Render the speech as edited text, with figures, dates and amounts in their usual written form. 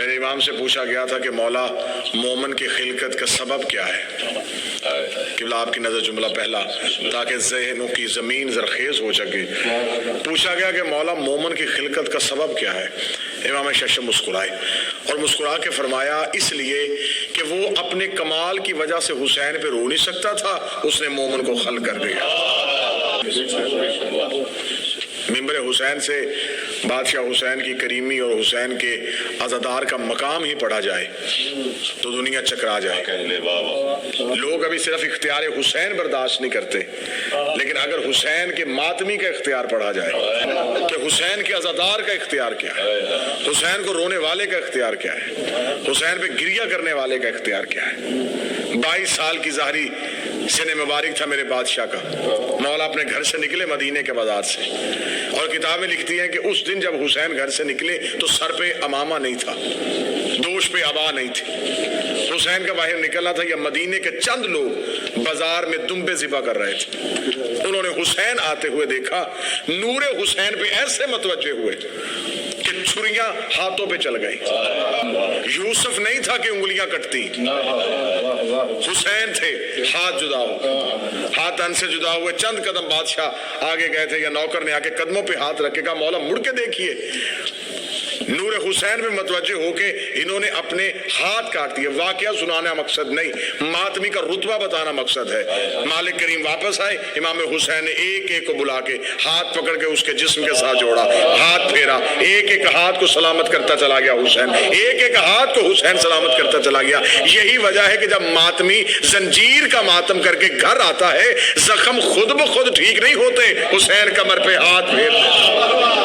میرے امام سے پوچھا گیا تھا کہ مولا مومن کی خلقت کا سبب کیا ہے؟ قبلہ آپ کی نظر جملہ پہلا تاکہ ذہنوں کی زمین زرخیز ہو سکے. پوچھا گیا کہ مولا مومن کی خلقت کا سبب کیا ہے؟ امام ششم مسکرائے اور مسکرا کے فرمایا اس لیے کہ وہ اپنے کمال کی وجہ سے حسین پہ رو نہیں سکتا تھا، اس نے مومن کو خلق کر دیا. ممبر حسین سے بادشاہ حسین کی کریمی اور حسین کے عزادار کا مقام ہی پڑھا جائے تو دنیا چکرا جائے. لوگ ابھی صرف اختیار حسین برداشت نہیں کرتے، لیکن اگر حسین کے ماتمی کا اختیار پڑھا جائے کہ حسین کے عزادار کا اختیار کیا ہے، حسین کو رونے والے کا اختیار کیا ہے، حسین پہ گریہ کرنے والے کا اختیار کیا ہے. 22 سال کی ظاہری سن مبارک تھا میرے بادشاہ کا. مولا اپنے گھر سے نکلے مدینے کے بازار سے، اور کتابیں لکھتی ہیں کہ اس دن جب حسین گھر سے نکلے تو سر پہ امامہ نہیں تھا، دوش پہ عبا نہیں تھی. حسین کا باہر نکلنا تھا یا مدینے کے چند لوگ بازار میں دمبے ذبح کر رہے تھے. انہوں نے حسین آتے ہوئے دیکھا، نور حسین پہ ایسے متوجہ ہوئے کہ چھریاں ہاتھوں پہ چل گئی. یوسف نہیں تھا کہ انگلیاں کٹتی، حسین تھے. ہاتھ جدا ہو، ہاتھ تن سے جدا ہوئے. چند قدم بادشاہ آگے گئے تھے یا نوکر نے آ کے قدموں پہ ہاتھ رکھے کہا مولا مڑ کے دیکھیے. نور حسین میں متوجہ ہو کے انہوں نے اپنے ہاتھ کاٹ دیے. واقعہ سنانا مقصد نہیں، ماتمی کا رتبہ بتانا مقصد ہے. مالک کریم واپس آئے، امام حسین نے ایک ایک کو بلا کے ہاتھ پکڑ کے اس کے جسم کے ساتھ جوڑا، ہاتھ پھیرا. ایک ایک ہاتھ کو سلامت کرتا چلا گیا حسین، ایک ایک ہاتھ کو حسین سلامت کرتا چلا گیا. یہی وجہ ہے کہ جب ماتمی زنجیر کا ماتم کر کے گھر آتا ہے، زخم خود بخود ٹھیک نہیں ہوتے، حسین کمر پہ ہاتھ پھیرتے.